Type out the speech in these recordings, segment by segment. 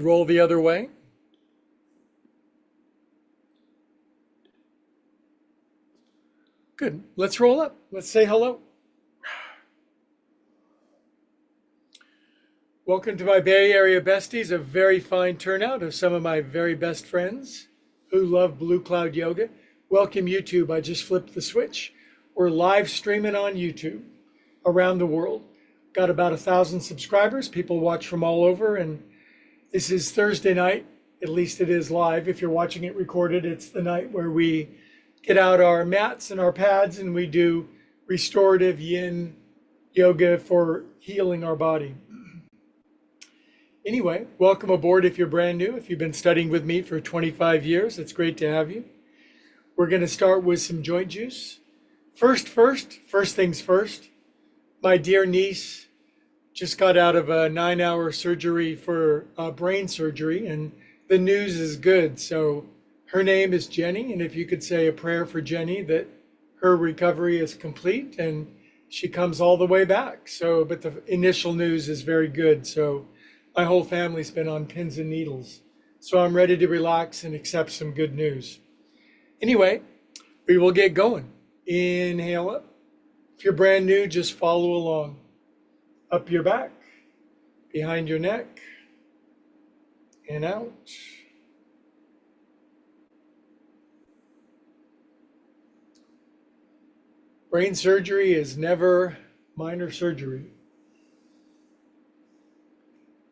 Roll the other way. Good. Let's roll up. Let's say hello. Welcome to my Bay Area besties, a very fine turnout of some of my very best friends who love Blue Cloud Yoga. Welcome YouTube. I just flipped the switch. We're live streaming on YouTube around the world. Got about 1,000 subscribers. People watch from all over, and this is Thursday night. At least it is live. If you're watching it recorded, it's the night where we get out our mats and our pads and we do restorative yin yoga for healing our body. Anyway, welcome aboard if you're brand new. If you've been studying with me for 25 years, it's great to have you. We're going to start with some joint juice. First things first. My dear niece just got out of a 9-hour surgery for brain surgery, and the news is good. So her name is Jenny, and if you could say a prayer for Jenny that her recovery is complete and she comes all the way back. So, but the initial news is very good. So my whole family's been on pins and needles. So I'm ready to relax and accept some good news. Anyway, we will get going. Inhale up. If you're brand new, just follow along. Up your back, behind your neck, and out. Brain surgery is never minor surgery.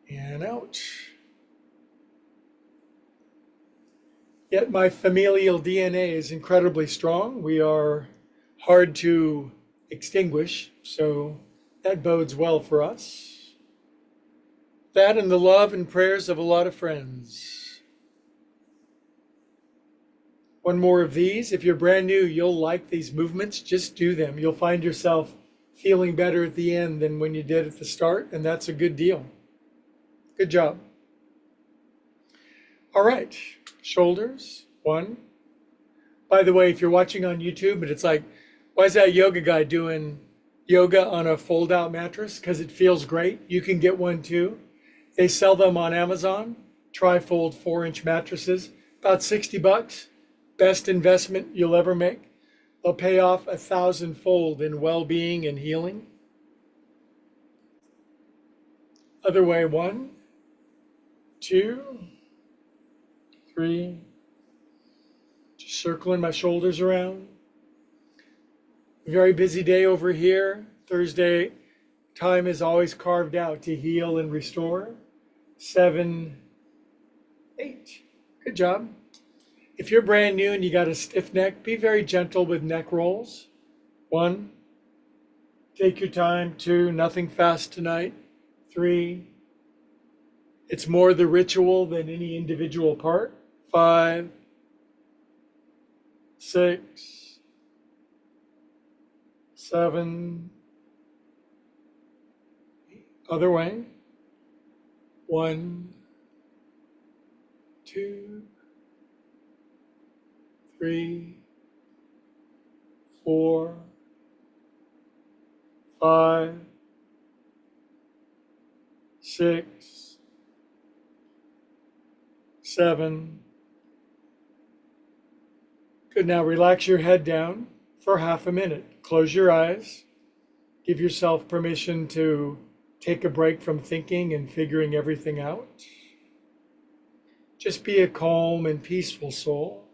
And out. Yet my familial DNA is incredibly strong. We are hard to extinguish, so that bodes well for us. That and the love and prayers of a lot of friends. One more of these. If you're brand new, you'll like these movements. Just do them. You'll find yourself feeling better at the end than when you did at the start, and that's a good deal. Good job. All right, shoulders, 1. By the way, if you're watching on YouTube, and it's like, why is that yoga guy doing yoga on a fold-out mattress? Because it feels great. You can get one too. They sell them on Amazon, tri-fold 4-inch mattresses, about $60. Best investment you'll ever make. They'll pay off 1,000-fold in well-being and healing. Other way, 1, 2, 3. Just circling my shoulders around. Very busy day over here. Thursday, time is always carved out to heal and restore. 7, 8. Good job. If you're brand new and you got a stiff neck, be very gentle with neck rolls. 1, take your time. 2, nothing fast tonight. 3, it's more the ritual than any individual part. 5, 6, 7, other way. 1, 2, 3, 4, 5, 6, 7. Good. Now relax your head down for half a minute. Close your eyes. Give yourself permission to take a break from thinking and figuring everything out. Just be a calm and peaceful soul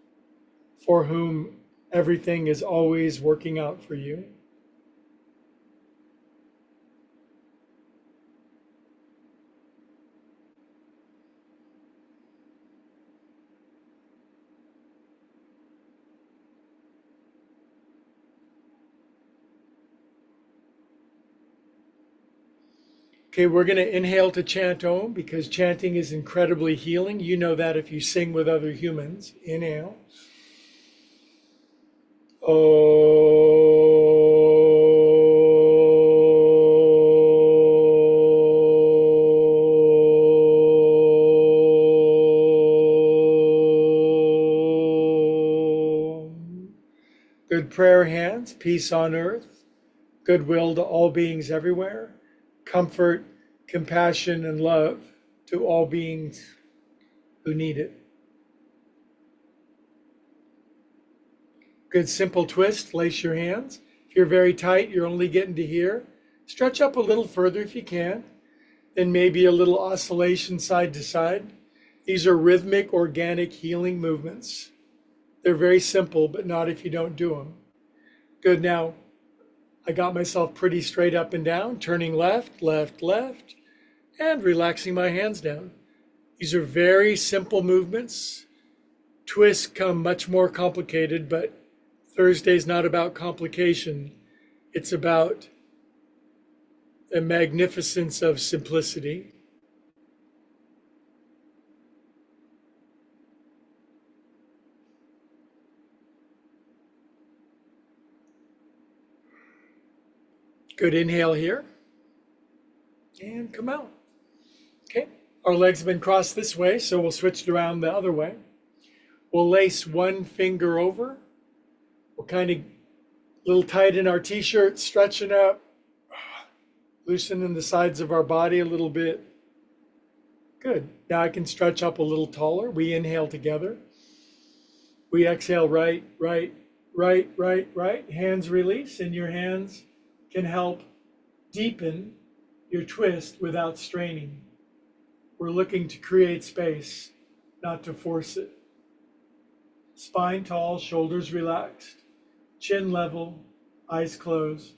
for whom everything is always working out for you. Okay, we're going to inhale to chant Om because chanting is incredibly healing. You know that if you sing with other humans. Inhale. Good prayer hands, peace on earth, goodwill to all beings everywhere, comfort, compassion, and love to all beings who need it. Good simple twist, lace your hands. If you're very tight, you're only getting to here. Stretch up a little further if you can. Then maybe a little oscillation side to side. These are rhythmic, organic healing movements. They're very simple, but not if you don't do them. Good, now I got myself pretty straight up and down, turning left, left, left, and relaxing my hands down. These are very simple movements. Twists come much more complicated, but Thursday's not about complication. It's about the magnificence of simplicity. Good inhale here and come out. Okay, our legs have been crossed this way, so we'll switch it around the other way. We'll lace one finger over. We'll kind of a little tight in our t-shirt, stretching up, loosening the sides of our body a little bit. Good. Now I can stretch up a little taller. We inhale together. We exhale right, right, right, right, right. Hands release, and your hands can help deepen your twist without straining. We're looking to create space, not to force it. Spine tall, shoulders relaxed, chin level, eyes closed.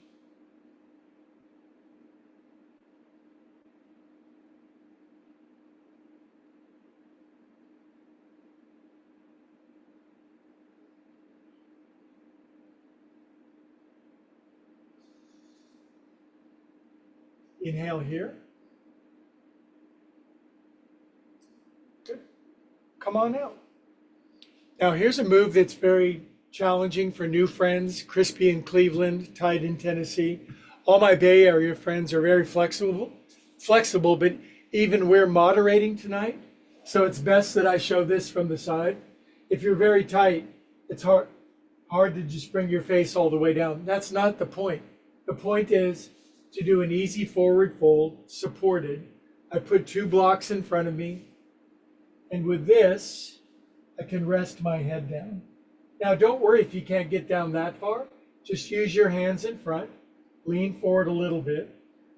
Inhale here. Good. Come on out. Now here's a move that's very challenging for new friends. Crispy in Cleveland, Tide in Tennessee. All my Bay Area friends are very flexible, but even we're moderating tonight. So it's best that I show this from the side. If you're very tight, it's hard to just bring your face all the way down. That's not the point. The point is to do an easy forward fold, supported. I put 2 blocks in front of me, and with this, I can rest my head down. Now, don't worry if you can't get down that far. Just use your hands in front, lean forward a little bit,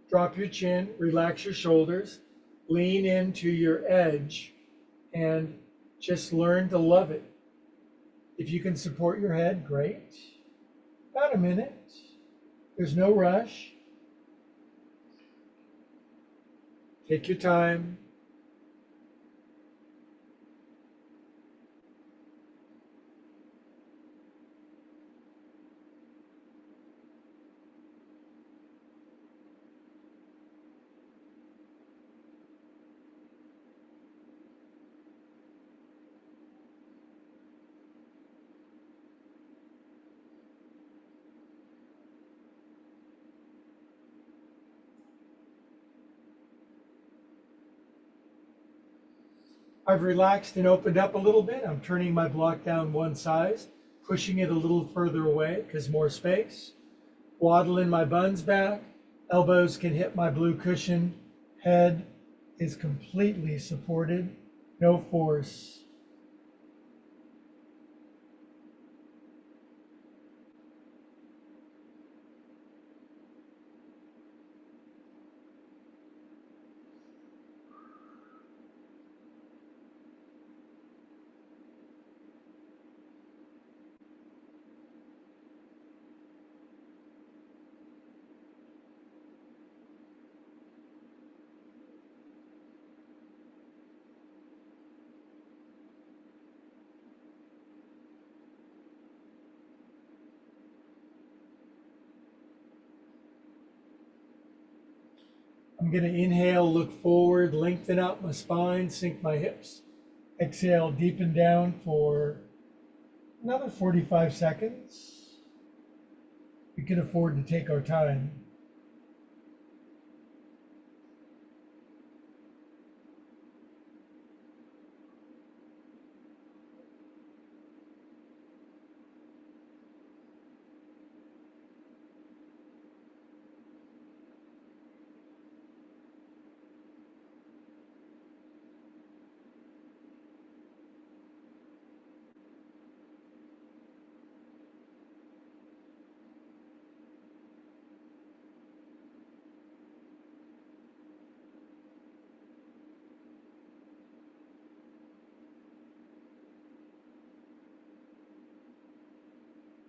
drop your chin, relax your shoulders, lean into your edge, and just learn to love it. If you can support your head, great. About a minute. There's no rush. Take your time. I've relaxed and opened up a little bit. I'm turning my block down one size, pushing it a little further away because more space. Waddling my buns back. Elbows can hit my blue cushion. Head is completely supported. No force. I'm going to inhale, look forward, lengthen out my spine, sink my hips. Exhale, deepen down for another 45 seconds. We can afford to take our time.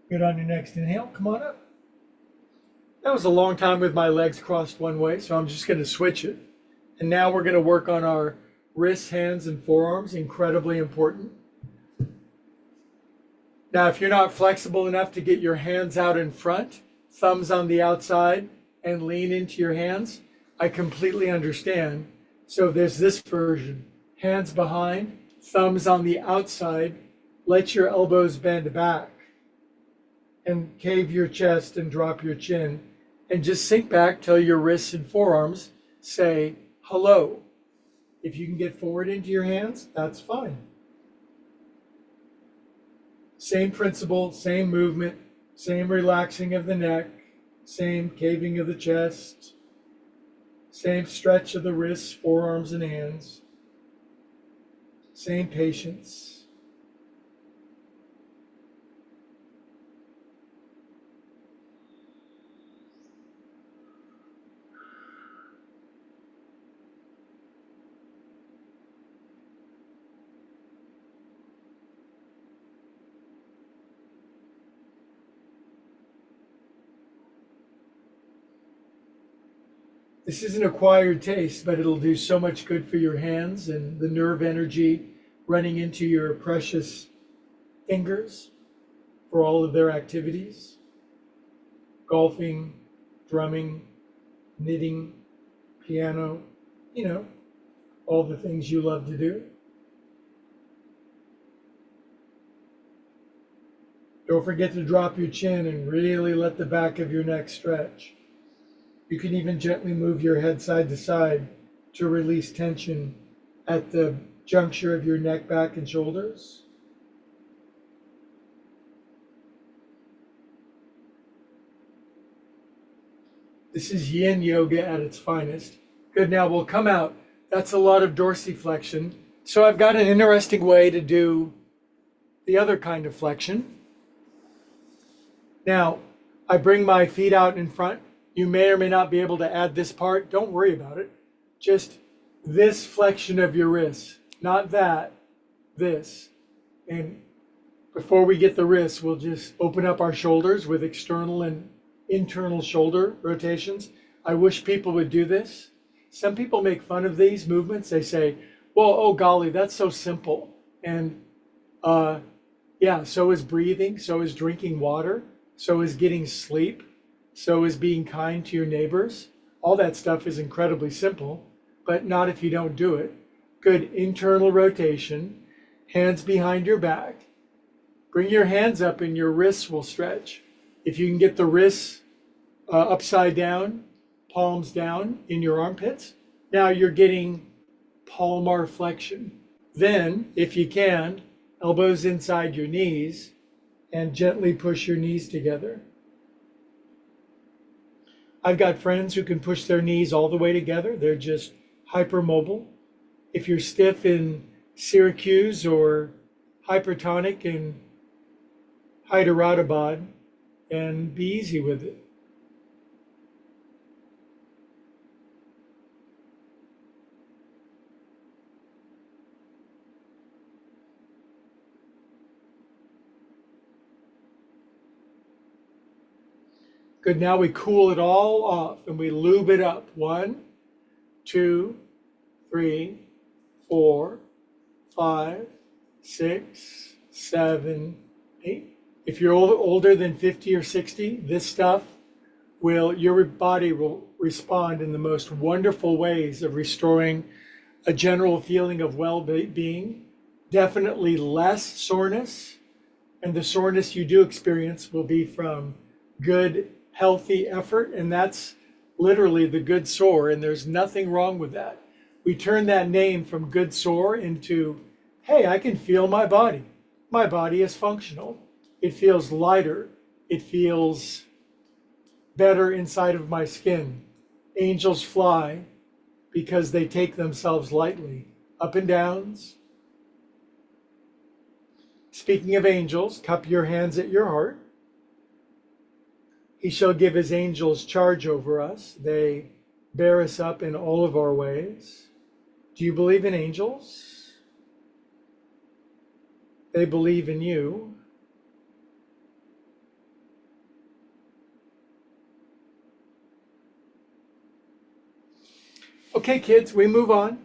Good on your next inhale. Come on up. That was a long time with my legs crossed one way, so I'm just going to switch it. And now we're going to work on our wrists, hands, and forearms. Incredibly important. Now, if you're not flexible enough to get your hands out in front, thumbs on the outside, and lean into your hands, I completely understand. So there's this version. Hands behind, thumbs on the outside, let your elbows bend back, and cave your chest and drop your chin. And just sink back till your wrists and forearms say hello. If you can get forward into your hands, that's fine. Same principle, same movement, same relaxing of the neck, same caving of the chest, same stretch of the wrists, forearms, and hands, same patience. This is an acquired taste, but it'll do so much good for your hands and the nerve energy running into your precious fingers for all of their activities. Golfing, drumming, knitting, piano, all the things you love to do. Don't forget to drop your chin and really let the back of your neck stretch. You can even gently move your head side to side to release tension at the juncture of your neck, back, and shoulders. This is yin yoga at its finest. Good, now we'll come out. That's a lot of dorsiflexion. So I've got an interesting way to do the other kind of flexion. Now, I bring my feet out in front. You may or may not be able to add this part. Don't worry about it. Just this flexion of your wrists, not that, this. And before we get the wrists, we'll just open up our shoulders with external and internal shoulder rotations. I wish people would do this. Some people make fun of these movements. They say, well, oh golly, that's so simple. And yeah, so is breathing, so is drinking water, so is getting sleep. So is being kind to your neighbors. All that stuff is incredibly simple, but not if you don't do it. Good internal rotation, hands behind your back. Bring your hands up and your wrists will stretch. If you can get the wrists upside down, palms down in your armpits, now you're getting palmar flexion. Then, if you can, elbows inside your knees and gently push your knees together. I've got friends who can push their knees all the way together. They're just hypermobile. If you're stiff in Syracuse or hypertonic in Hyderabad, and be easy with it. Good, now we cool it all off and we lube it up. 1, 2, 3, 4, 5, 6, 7, 8. If you're older than 50 or 60, this stuff your body will respond in the most wonderful ways of restoring a general feeling of well-being, definitely less soreness, and the soreness you do experience will be from good, healthy effort, and that's literally the good sore, and there's nothing wrong with that. We turn that name from good sore into, hey, I can feel my body. My body is functional. It feels lighter. It feels better inside of my skin. Angels fly because they take themselves lightly. Up and downs. Speaking of angels, cup your hands at your heart. He shall give his angels charge over us. They bear us up in all of our ways. Do you believe in angels? They believe in you. Okay, kids, we move on.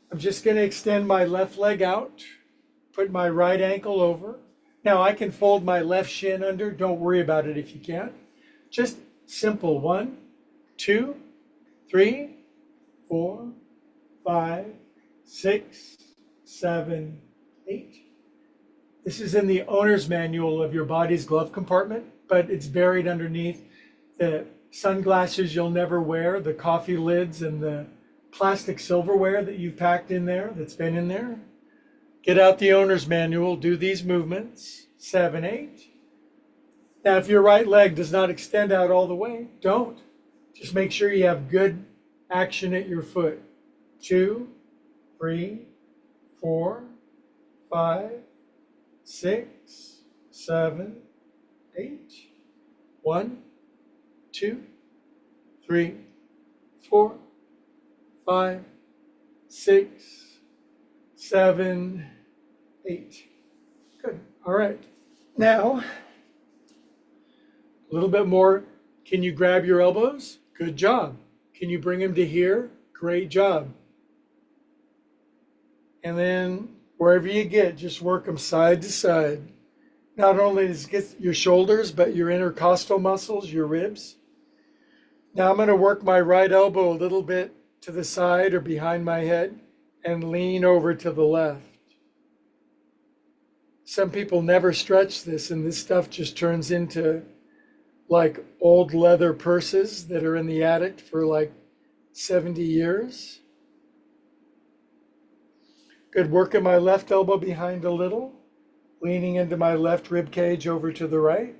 I'm just going to extend my left leg out, put my right ankle over. Now I can fold my left shin under. Don't worry about it if you can't. Just simple. 1, 2, 3, 4, 5, 6, 7, 8. This is in the owner's manual of your body's glove compartment, but it's buried underneath the sunglasses you'll never wear, the coffee lids, and the plastic silverware that you've packed in there that's been in there. Get out the owner's manual, do these movements, 7, 8. Now, if your right leg does not extend out all the way, don't. Just make sure you have good action at your foot. 2, 3, 4, 5, 6, 7, 8. 1, 2, 3, 4, 5, 6, 7, 8. Good. All right. Now, a little bit more. Can you grab your elbows? Good job. Can you bring them to here? Great job. And then wherever you get, just work them side to side. Not only does it get your shoulders, but your intercostal muscles, your ribs. Now I'm going to work my right elbow a little bit to the side or behind my head and lean over to the left. Some people never stretch this, and this stuff just turns into like old leather purses that are in the attic for like 70 years. Good. Working my left elbow behind a little, leaning into my left rib cage over to the right.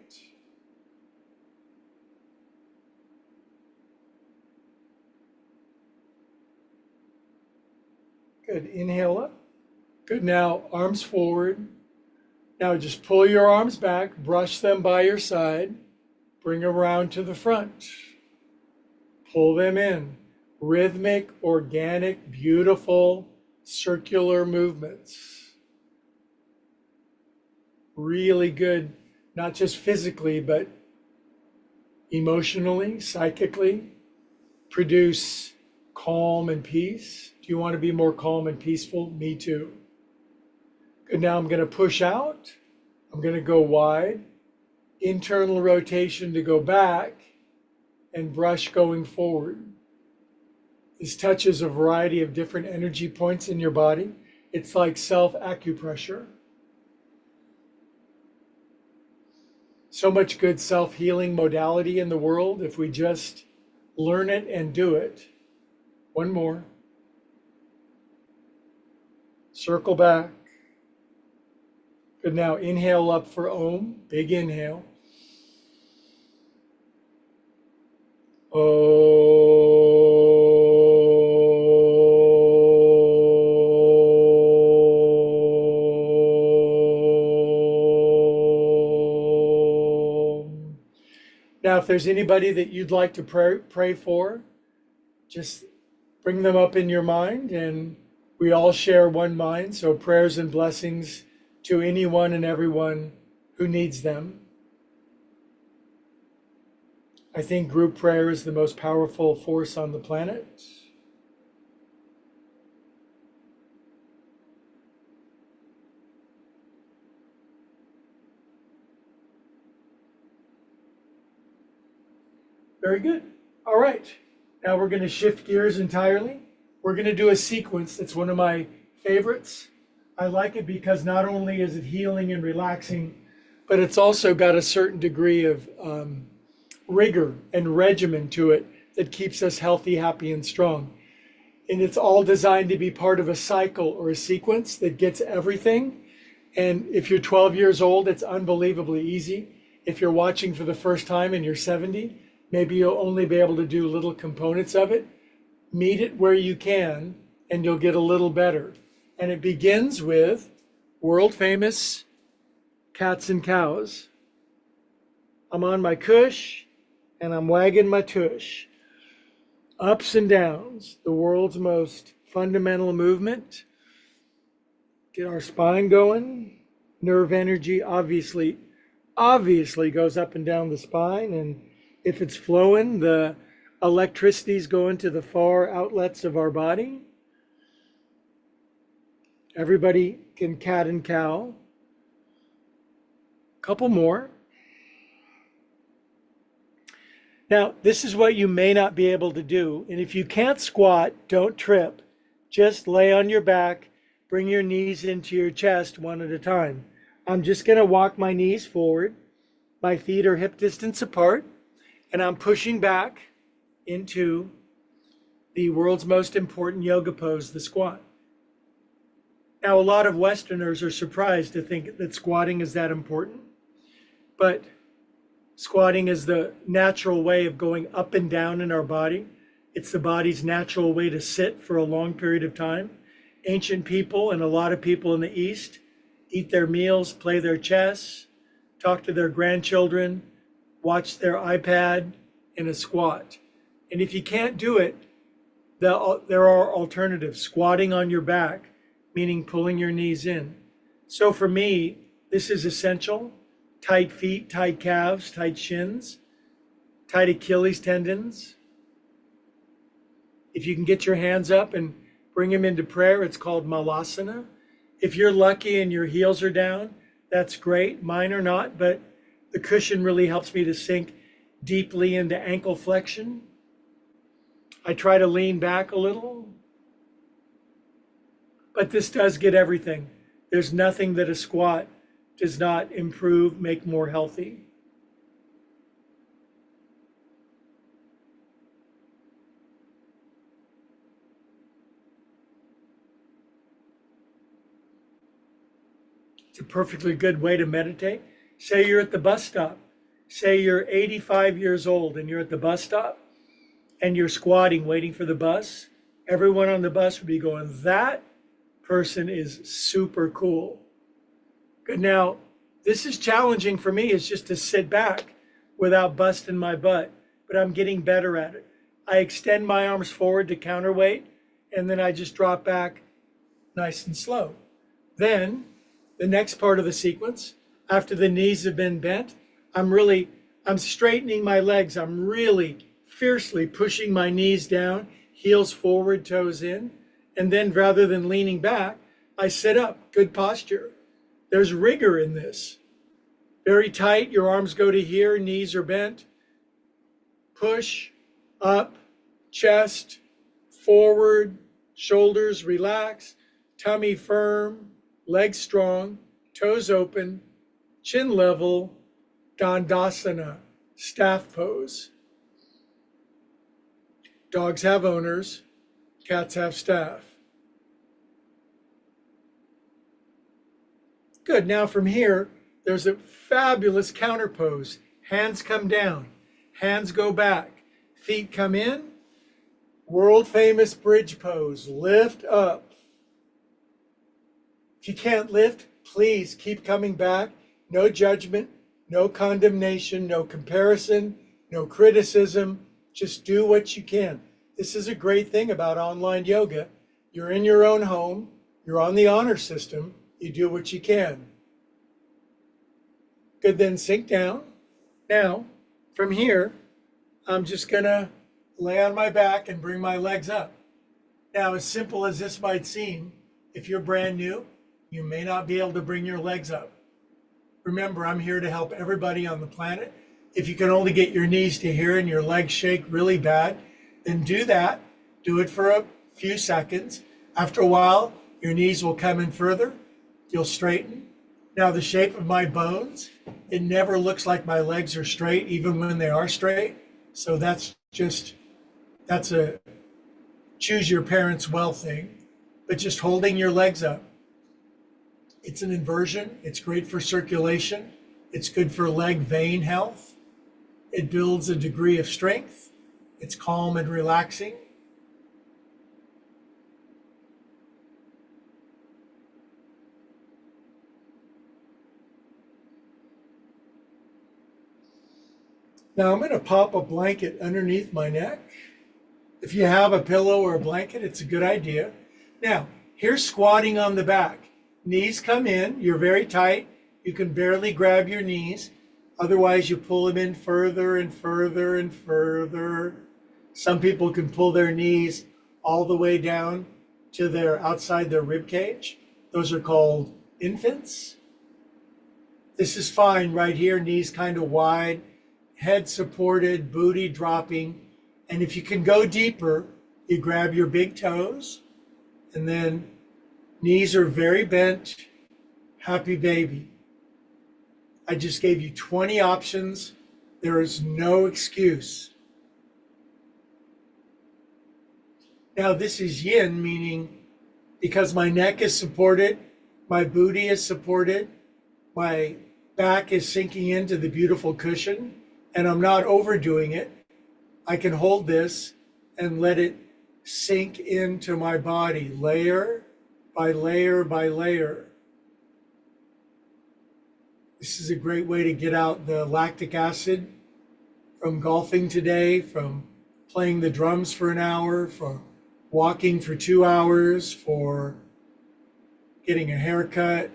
Good. Inhale up. Good. Now arms forward. Now just pull your arms back, brush them by your side, bring around to the front. Pull them in. Rhythmic, organic, beautiful, circular movements. Really good, not just physically, but emotionally, psychically. Produce calm and peace. Do you want to be more calm and peaceful? Me too. Good. Now I'm going to push out. I'm going to go wide. Internal rotation to go back and brush going forward. This touches a variety of different energy points in your body. It's like self-acupressure. So much good self-healing modality in the world if we just learn it and do it. One more. Circle back. Good. Now inhale up for Om. Big inhale. Now, if there's anybody that you'd like to pray for, just bring them up in your mind, and we all share one mind. So prayers and blessings to anyone and everyone who needs them. I think group prayer is the most powerful force on the planet. Very good. All right. Now we're going to shift gears entirely. We're going to do a sequence that's one of my favorites. I like it because not only is it healing and relaxing, but it's also got a certain degree of rigor and regimen to it that keeps us healthy, happy, and strong. And it's all designed to be part of a cycle or a sequence that gets everything. And if you're 12 years old, it's unbelievably easy. If you're watching for the first time and you're 70, maybe you'll only be able to do little components of it. Meet it where you can, and you'll get a little better. And it begins with world famous cats and cows. I'm on my cush, and I'm wagging my tush. Ups and downs, the world's most fundamental movement. Get our spine going. Nerve energy obviously goes up and down the spine, and if it's flowing, the Electricity's going to the far outlets of our body. Everybody can cat and cow. Couple more. Now, this is what you may not be able to do. And if you can't squat, don't trip. Just lay on your back, bring your knees into your chest one at a time. I'm just going to walk my knees forward. My feet are hip distance apart, and I'm pushing back into the world's most important yoga pose, the squat. Now, a lot of Westerners are surprised to think that squatting is that important, but squatting is the natural way of going up and down in our body. It's the body's natural way to sit for a long period of time. Ancient people and a lot of people in the East eat their meals, play their chess, talk to their grandchildren, watch their iPad in a squat. And if you can't do it, there are alternatives. Squatting on your back, meaning pulling your knees in. So for me, this is essential. Tight feet, tight calves, tight shins, tight Achilles tendons. If you can get your hands up and bring them into prayer, it's called malasana. If you're lucky and your heels are down, that's great. Mine are not, but the cushion really helps me to sink deeply into ankle flexion. I try to lean back a little, but this does get everything. There's nothing that a squat does not improve, make more healthy. It's a perfectly good way to meditate. Say you're at the bus stop. Say you're 85 years old and you're at the bus stop and you're squatting, waiting for the bus. Everyone on the bus would be going, that person is super cool. Good. Now, this is challenging for me, is just to sit back without busting my butt, but I'm getting better at it. I extend my arms forward to counterweight, and then I just drop back nice and slow. Then the next part of the sequence, after the knees have been bent, I'm straightening my legs. I'm really fiercely pushing my knees down, heels forward, toes in. And then rather than leaning back, I sit up, good posture. There's rigor in this. Very tight, your arms go to here, knees are bent. Push, up, chest, forward, shoulders relax, tummy firm, legs strong, toes open, chin level, Dandasana, staff pose. Dogs have owners, cats have staff. Good. Now from here, there's a fabulous counter pose. Hands come down, hands go back, feet come in. World famous bridge pose. Lift up. If you can't lift, please keep coming back. No judgment, no condemnation, no comparison, no criticism. Just do what you can. This is a great thing about online yoga. You're in your own home. You're on the honor system. You do what you can. Good, then sink down. Now, from here, I'm just gonna lay on my back and bring my legs up. Now, as simple as this might seem, if you're brand new, you may not be able to bring your legs up. Remember, I'm here to help everybody on the planet. If you can only get your knees to here and your legs shake really bad, then do that. Do it for a few seconds. After a while, your knees will come in further. You'll straighten. Now, the shape of my bones, it never looks like my legs are straight, even when they are straight. So that's a choose your parents well thing, but just holding your legs up. It's an inversion. It's great for circulation. It's good for leg vein health. It builds a degree of strength. It's calm and relaxing. Now I'm going to pop a blanket underneath my neck. If you have a pillow or a blanket, it's a good idea. Now, here's squatting on the back. Knees come in, you're very tight. You can barely grab your knees. Otherwise, you pull them in further and further and further. Some people can pull their knees all the way down to their outside their rib cage. Those are called infants. This is fine right here, knees kind of wide, head supported, booty dropping. And if you can go deeper, you grab your big toes and then knees are very bent, happy baby. I just gave you 20 options. There is no excuse. Now this is yin, meaning because my neck is supported, my booty is supported, my back is sinking into the beautiful cushion, and I'm not overdoing it. I can hold this and let it sink into my body, layer by layer by layer. This is a great way to get out the lactic acid from golfing today, from playing the drums for an hour, for walking for 2 hours, for getting a haircut,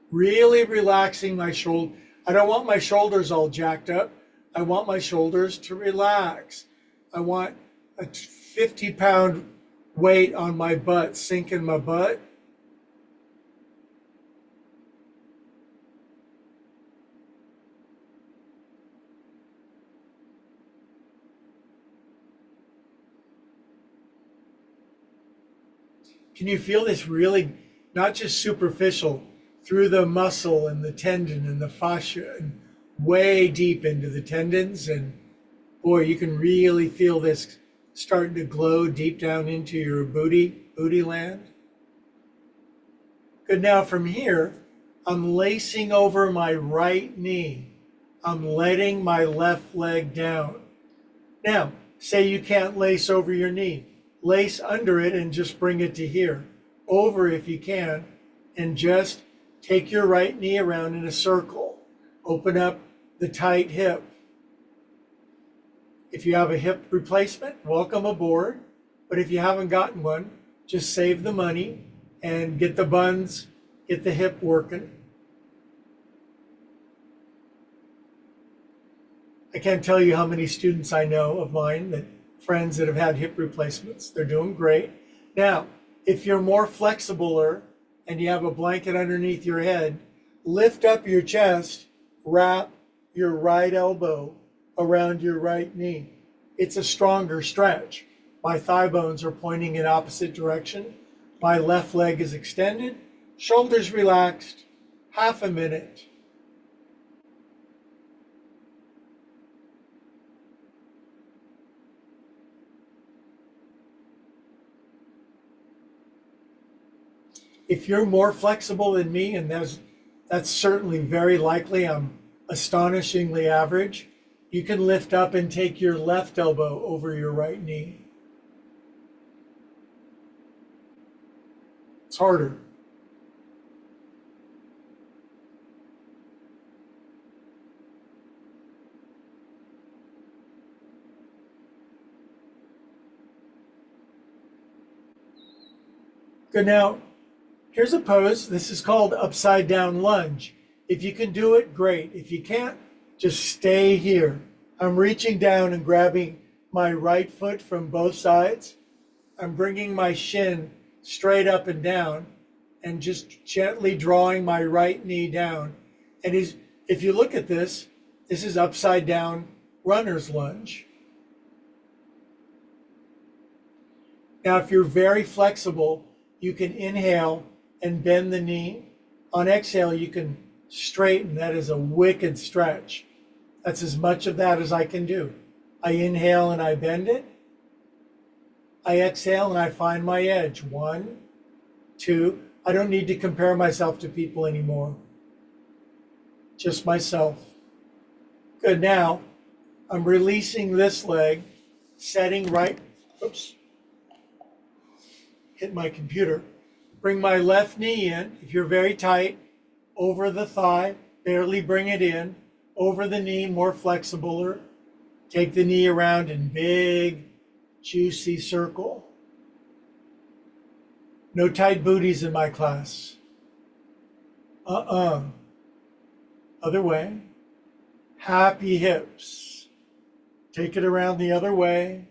really relaxing my shoulder. I don't want my shoulders all jacked up. I want my shoulders to relax. I want a 50-pound weight on my butt, sink in my butt. Can you feel this really, not just superficial, through the muscle and the tendon and the fascia and way deep into the tendons? And boy, you can really feel this starting to glow deep down into your booty land. Good, now from here, I'm lacing over my right knee. I'm letting my left leg down. Now, say you can't lace over your knee. Lace under it and just bring it to here. Over if you can, and just take your right knee around in a circle. Open up the tight hip. If you have a hip replacement, welcome aboard. But if you haven't gotten one, just save the money and get the buns, get the hip working. I can't tell you how many students I know of mine, that friends that have had hip replacements. They're doing great. Now, if you're more flexibler and you have a blanket underneath your head, lift up your chest, wrap your right elbow around your right knee. It's a stronger stretch. My thigh bones are pointing in opposite direction. My left leg is extended, shoulders relaxed, half a minute. If you're more flexible than me, and that's certainly very likely, I'm astonishingly average, you can lift up and take your left elbow over your right knee. It's harder. Good, now, here's a pose. This is called upside down lunge. If you can do it, great. If you can't, just stay here. I'm reaching down and grabbing my right foot from both sides. I'm bringing my shin straight up and down and just gently drawing my right knee down. And if you look at this, this is upside down runner's lunge. Now, if you're very flexible, you can inhale and bend the knee. On exhale, you can straighten. That is a wicked stretch. That's as much of that as I can do. I inhale and I bend it. I exhale and I find my edge. 1, 2. I don't need to compare myself to people anymore. Just myself. Good, now I'm releasing this leg, setting right, oops, hit my computer. Bring my left knee in, if you're very tight, over the thigh, barely bring it in, over the knee, more flexibler. Take the knee around in big, juicy circle. No tight booties in my class. Other way. Happy hips. Take it around the other way.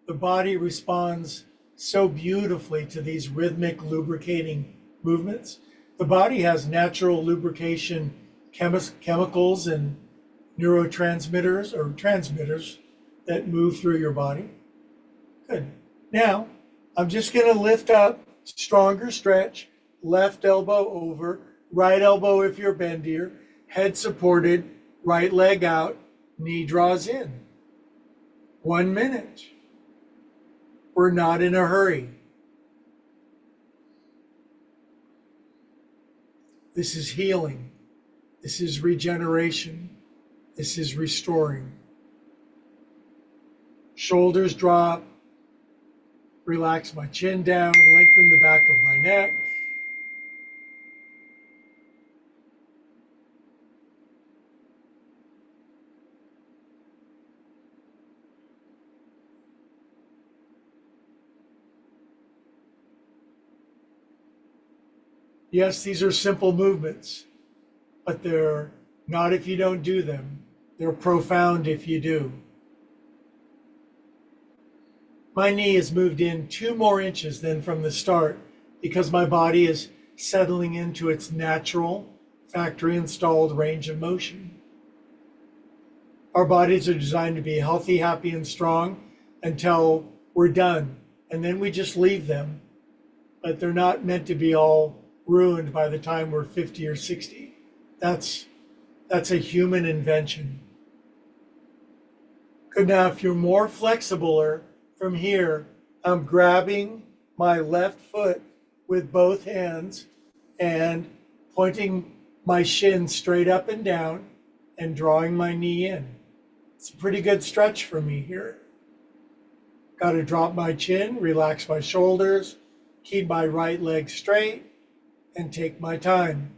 The body responds so beautifully to these rhythmic lubricating movements. The body has natural lubrication chemicals and neurotransmitters or transmitters that move through your body. Good. Now, I'm just going to lift up, stronger stretch, left elbow over, right elbow if you're bendier, head supported, right leg out, knee draws in. 1 minute. We're not in a hurry. This is healing. This is regeneration. This is restoring. Shoulders drop. Relax my chin down. Lengthen the back of my neck. Yes, these are simple movements, but they're not if you don't do them. They're profound if you do. My knee has moved in 2 more inches than from the start because my body is settling into its natural, factory installed range of motion. Our bodies are designed to be healthy, happy, and strong until we're done, and then we just leave them. But they're not meant to be all ruined by the time we're 50 or 60. That's a human invention. Good. Now, if you're more flexibler from here, I'm grabbing my left foot with both hands and pointing my shin straight up and down and drawing my knee in. It's a pretty good stretch for me here. Got to drop my chin, relax my shoulders, keep my right leg straight, and take my time.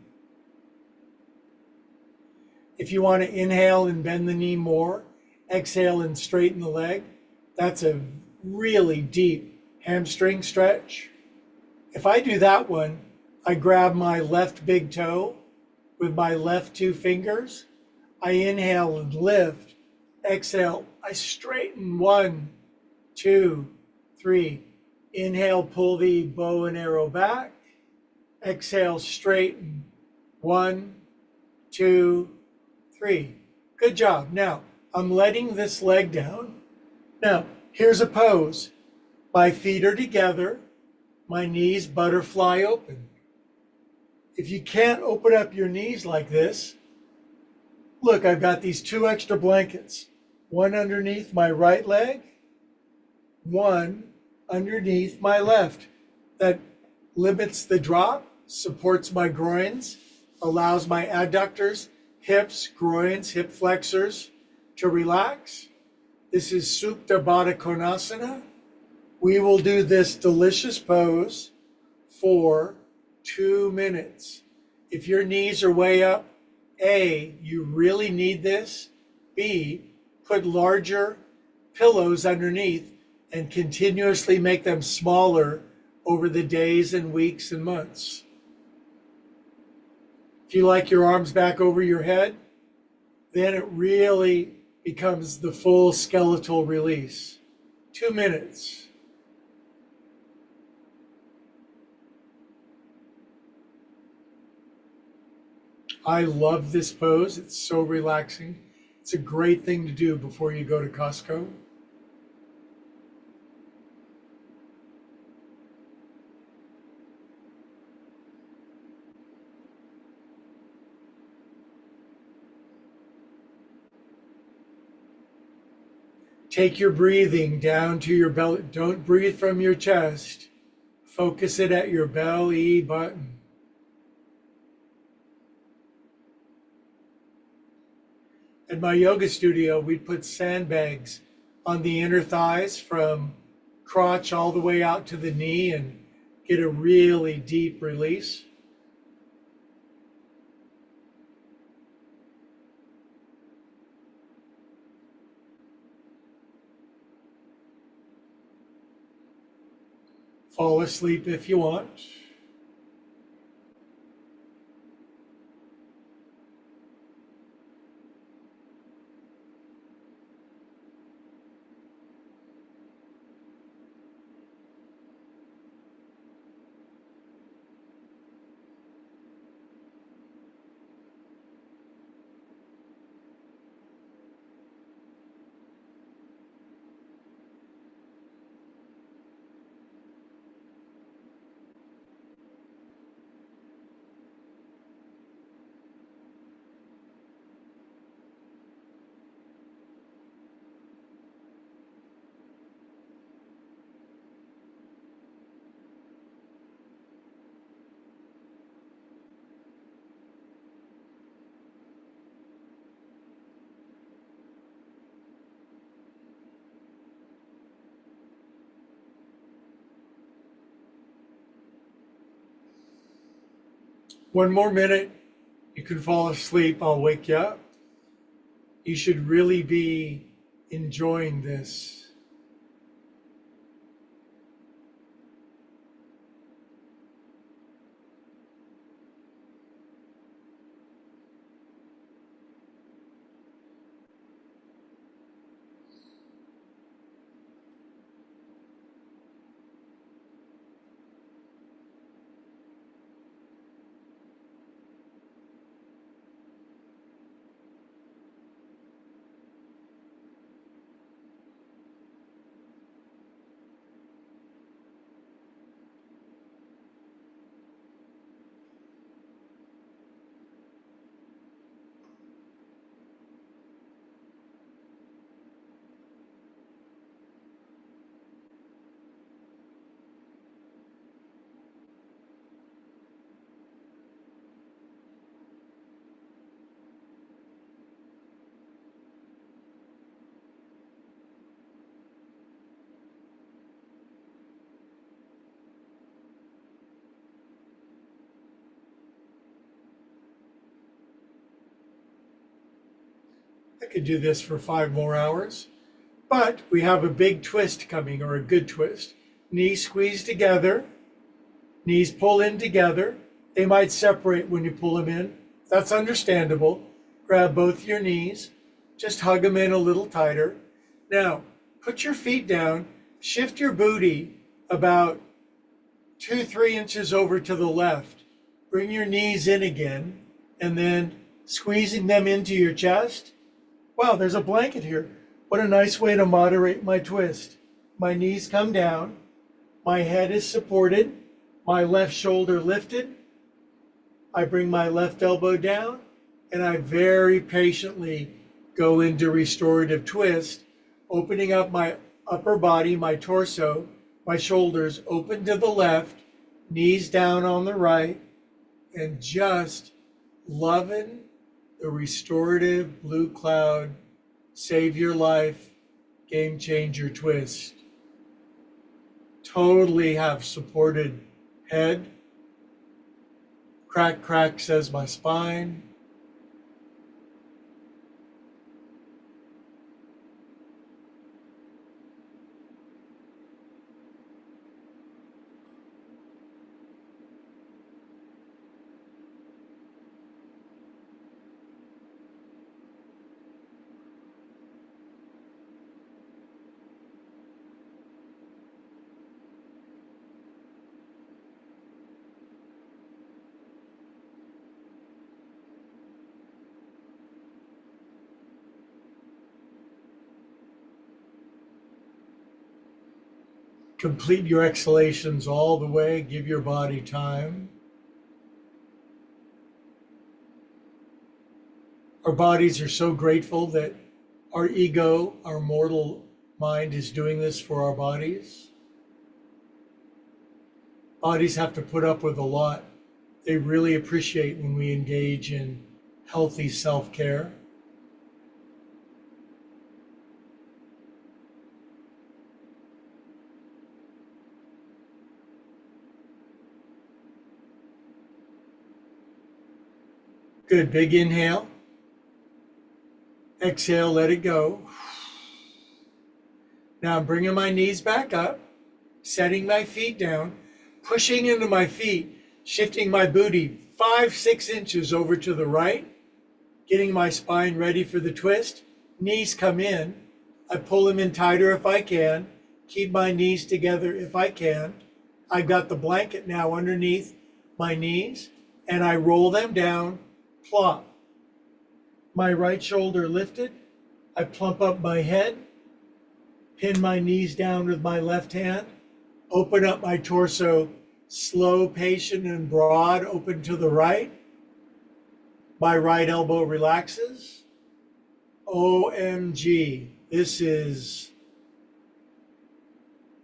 If you want to inhale and bend the knee more, exhale and straighten the leg. That's a really deep hamstring stretch. If I do that one, I grab my left big toe with my left 2 fingers. I inhale and lift. Exhale, I straighten. 1, 2, 3. Inhale, pull the bow and arrow back. Exhale, straighten. 1, 2, 3. Good job. Now, I'm letting this leg down. Now, here's a pose. My feet are together. My knees butterfly open. If you can't open up your knees like this, look, I've got these 2 extra blankets. One underneath my right leg, one underneath my left. That limits the drop, supports my groins, allows my adductors, hips, groins, hip flexors to relax. This is Supta Baddha Konasana. We will do this delicious pose for 2 minutes. If your knees are way up, A, you really need this. B, put larger pillows underneath and continuously make them smaller over the days and weeks and months. If you like your arms back over your head, then it really becomes the full skeletal release. 2 minutes. I love this pose. It's so relaxing. It's a great thing to do before you go to Costco. Take your breathing down to your belly. Don't breathe from your chest. Focus it at your belly button. At my yoga studio, we'd put sandbags on the inner thighs from crotch all the way out to the knee and get a really deep release. Fall asleep if you want. One more minute, you can fall asleep. I'll wake you up. You should really be enjoying this. I could do this for 5 more hours, but we have a big twist coming, or a good twist. Knees squeeze together, knees pull in together. They might separate when you pull them in. That's understandable. Grab both your knees, just hug them in a little tighter. Now, put your feet down, shift your booty about 2-3 inches over to the left. Bring your knees in again, and then squeezing them into your chest. Wow, there's a blanket here. What a nice way to moderate my twist. My knees come down, my head is supported, my left shoulder lifted. I bring my left elbow down, and I very patiently go into restorative twist, opening up my upper body, my torso, my shoulders open to the left, knees down on the right, and just loving the restorative blue cloud, save your life, game changer twist. Totally have supported head. Crack, crack, says my spine. Complete your exhalations all the way. Give your body time. Our bodies are so grateful that our ego, our mortal mind, is doing this for our bodies. Bodies have to put up with a lot. They really appreciate when we engage in healthy self-care. Good, big inhale. Exhale, let it go. Now I'm bringing my knees back up, setting my feet down, pushing into my feet, shifting my booty 5-6 inches over to the right, getting my spine ready for the twist. Knees come in. I pull them in tighter if I can, keep my knees together if I can. I've got the blanket now underneath my knees, and I roll them down, plop. My right shoulder lifted. I plump up my head, pin my knees down with my left hand, open up my torso, slow, patient, and broad, open to the right. My right elbow relaxes. OMG, this is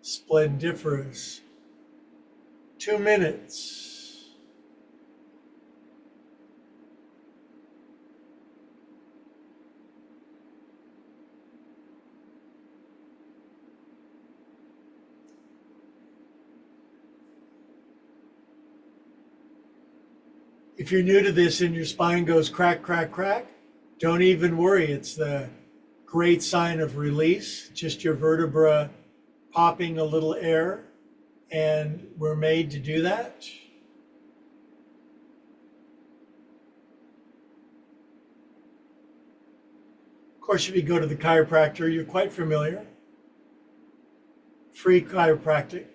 splendiferous. 2 minutes. If you're new to this and your spine goes crack, crack, crack, don't even worry. It's the great sign of release, just your vertebra popping a little air, and we're made to do that. Of course, if you go to the chiropractor, you're quite familiar. Free chiropractic.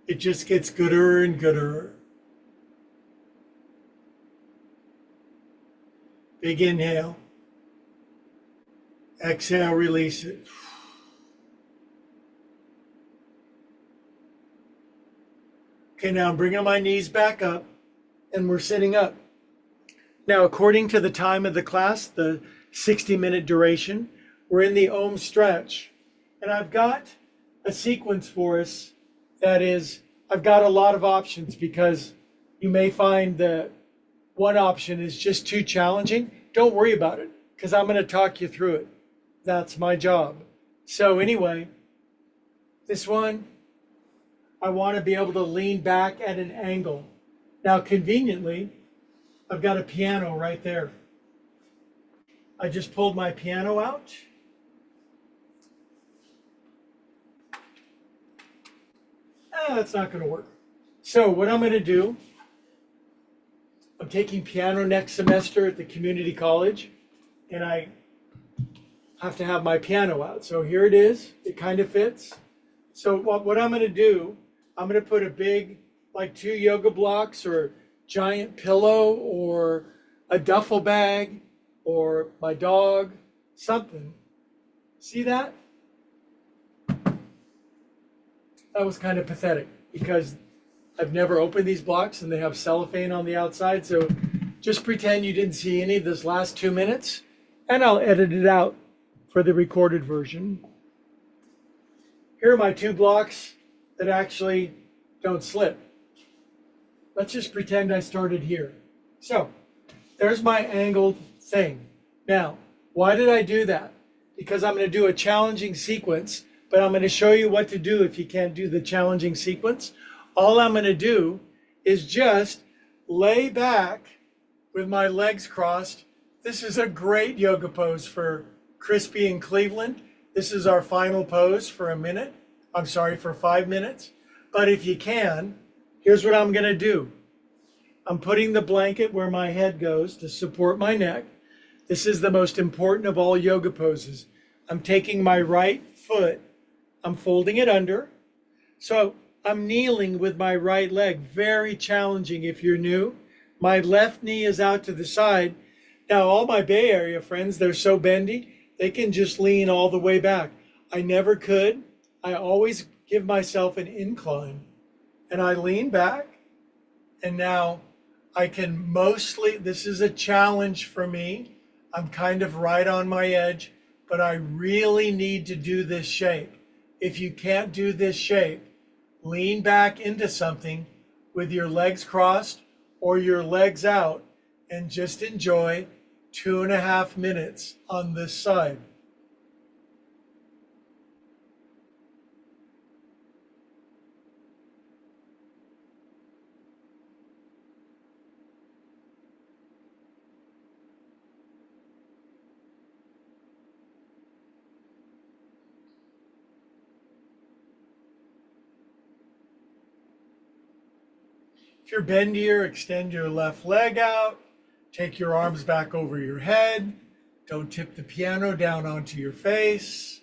It just gets gooder and gooder. Big inhale. Exhale, release it. Okay, now I'm bringing my knees back up and we're sitting up. Now, according to the time of the class, the 60-minute duration, we're in the Om stretch. And I've got a sequence for us that is, I've got a lot of options because you may find that one option is just too challenging. Don't worry about it because I'm going to talk you through it. That's my job. So anyway, this one, I want to be able to lean back at an angle. Now, conveniently, I've got a piano right there. I just pulled my piano out. That's not going to work. So what I'm going to do, I'm taking piano next semester at the community college, and I have to have my piano out. So here it is. It kind of fits. So what I'm going to do, I'm going to put a big, like 2 yoga blocks or giant pillow or a duffel bag or my dog, something. See that? That was kind of pathetic because I've never opened these blocks and they have cellophane on the outside. So just pretend you didn't see any of this last 2 minutes and I'll edit it out for the recorded version. Here are my 2 blocks that actually don't slip. Let's just pretend I started here. So there's my angled thing. Now, why did I do that? Because I'm going to do a challenging sequence, but I'm going to show you what to do if you can't do the challenging sequence. All I'm going to do is just lay back with my legs crossed. This is a great yoga pose for Crispy in Cleveland. This is our final pose for for 5 minutes. But if you can, here's what I'm going to do. I'm putting the blanket where my head goes to support my neck. This is the most important of all yoga poses. I'm taking my right foot, I'm folding it under. So I'm kneeling with my right leg, very challenging if you're new. My left knee is out to the side. Now, all my Bay Area friends, they're so bendy, they can just lean all the way back. I never could. I always give myself an incline. And I lean back, and now I can mostly, this is a challenge for me. I'm kind of right on my edge, but I really need to do this shape. If you can't do this shape, lean back into something with your legs crossed or your legs out and just enjoy 2.5 minutes on this side. If you're bendier, extend your left leg out, take your arms back over your head, don't tip the piano down onto your face.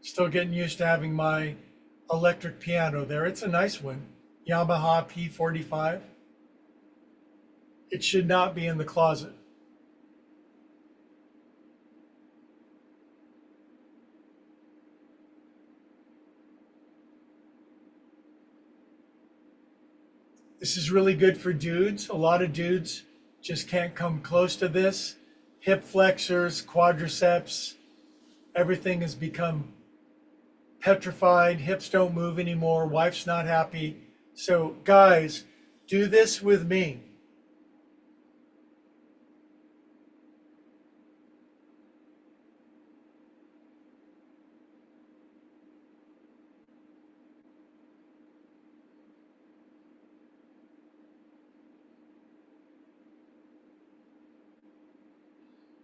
Still getting used to having my electric piano there. It's a nice one. Yamaha P45. It should not be in the closet. This is really good for dudes. A lot of dudes just can't come close to this. Hip flexors, quadriceps, everything has become petrified. Hips don't move anymore. Wife's not happy. So, guys, do this with me.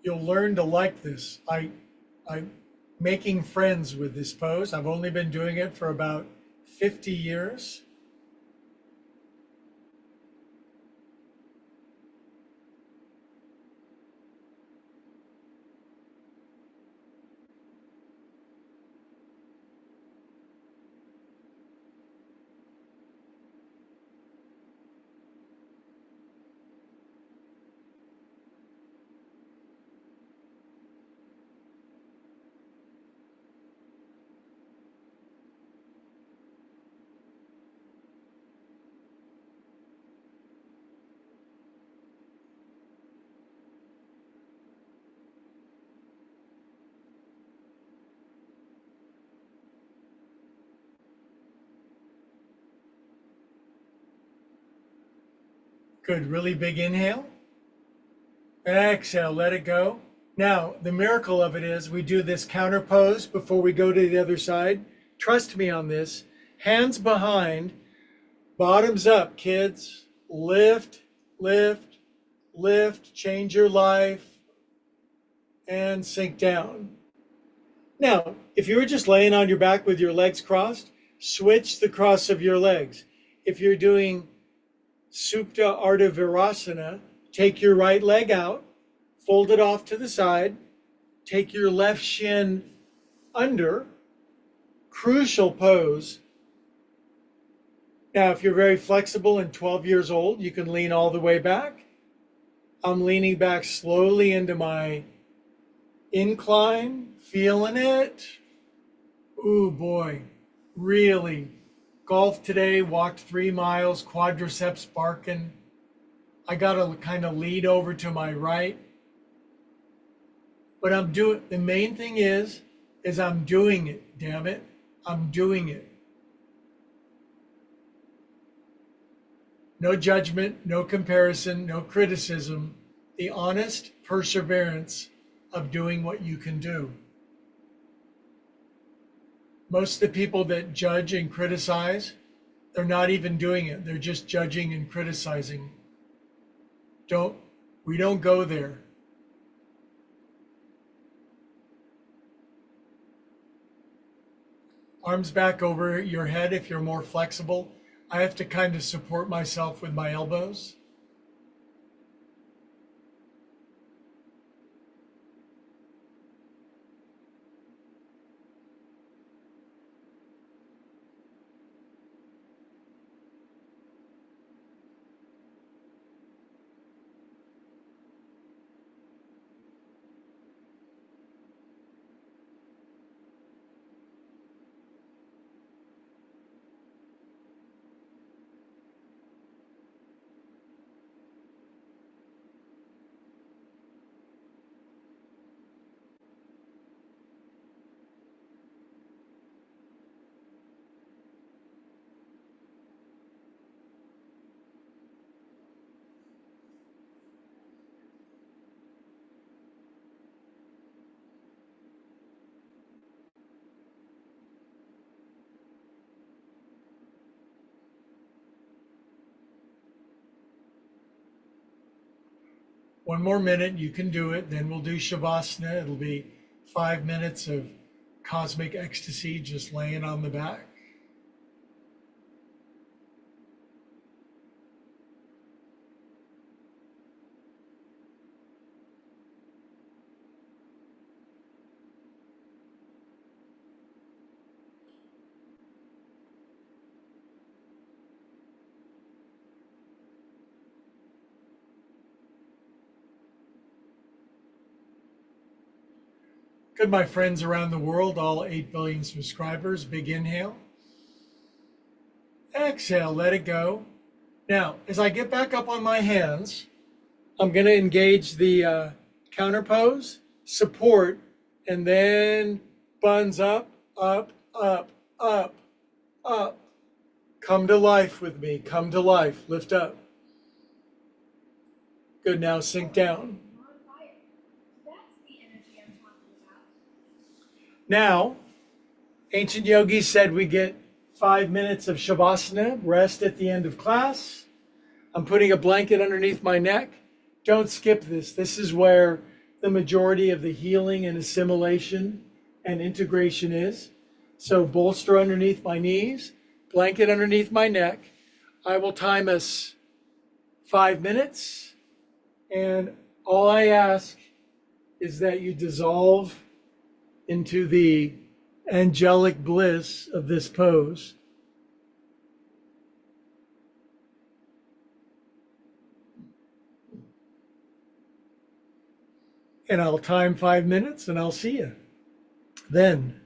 You'll learn to like this. I'm making friends with this pose. I've only been doing it for about 50 years. Good, really big inhale. Exhale, let it go. Now, the miracle of it is we do this counter pose before we go to the other side. Trust me on this. Hands behind, bottoms up, kids. Lift, lift, lift. Change your life and sink down. Now, if you were just laying on your back with your legs crossed, switch the cross of your legs. If you're doing Supta Ardha Virasana, take your right leg out, fold it off to the side, take your left shin under, crucial pose. Now, if you're very flexible and 12 years old, you can lean all the way back. I'm leaning back slowly into my incline, feeling it. Ooh, boy, really. Golf today, walked 3 miles, quadriceps barking. I got to kind of lead over to my right. But the main thing is I'm doing it, damn it. I'm doing it. No judgment, no comparison, no criticism. The honest perseverance of doing what you can do. Most of the people that judge and criticize, they're not even doing it. They're just judging and criticizing. We don't go there. Arms back over your head if you're more flexible. I have to kind of support myself with my elbows. One more minute, you can do it. Then we'll do Shavasana. It'll be 5 minutes of cosmic ecstasy, just laying on the back. Good, my friends around the world, all 8 billion subscribers. Big inhale. Exhale, let it go. Now, as I get back up on my hands, I'm going to engage the counter pose, support, and then buns up, up, up, up, up. Come to life with me. Come to life. Lift up. Good. Now sink down. Now, ancient yogis said we get 5 minutes of shavasana, rest at the end of class. I'm putting a blanket underneath my neck. Don't skip this. This is where the majority of the healing and assimilation and integration is. So bolster underneath my knees, blanket underneath my neck. I will time us 5 minutes. And all I ask is that you dissolve into the angelic bliss of this pose. And I'll time 5 minutes and I'll see you then.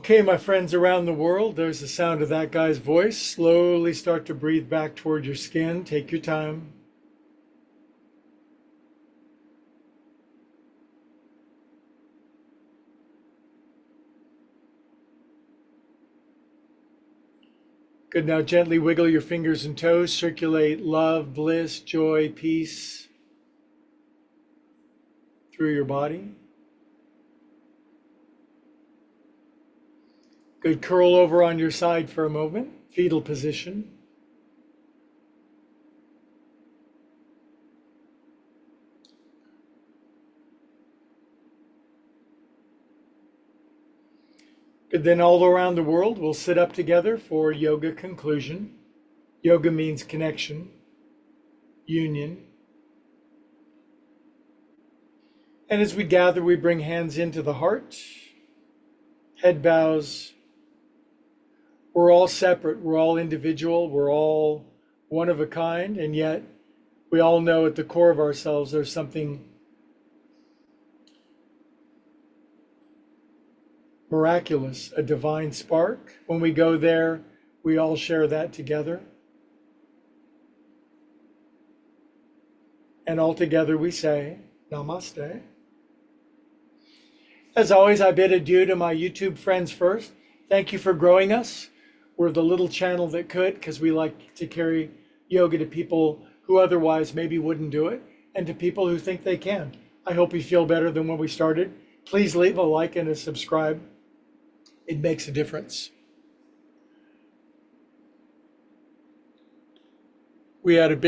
Okay, my friends around the world, there's the sound of that guy's voice. Slowly start to breathe back toward your skin. Take your time. Good. Now gently wiggle your fingers and toes. Circulate love, bliss, joy, peace through your body. Good. Curl over on your side for a moment. Fetal position. Good. Then all around the world, we'll sit up together for yoga conclusion. Yoga means connection, union. And as we gather, we bring hands into the heart, head bows. We're all separate, we're all individual, we're all one of a kind, and yet we all know at the core of ourselves there's something miraculous, a divine spark. When we go there, we all share that together. And all together we say, Namaste. As always, I bid adieu to my YouTube friends first. Thank you for growing us. We're the little channel that could, because we like to carry yoga to people who otherwise maybe wouldn't do it, and to people who think they can. I hope you feel better than when we started. Please leave a like and a subscribe. It makes a difference. We had a big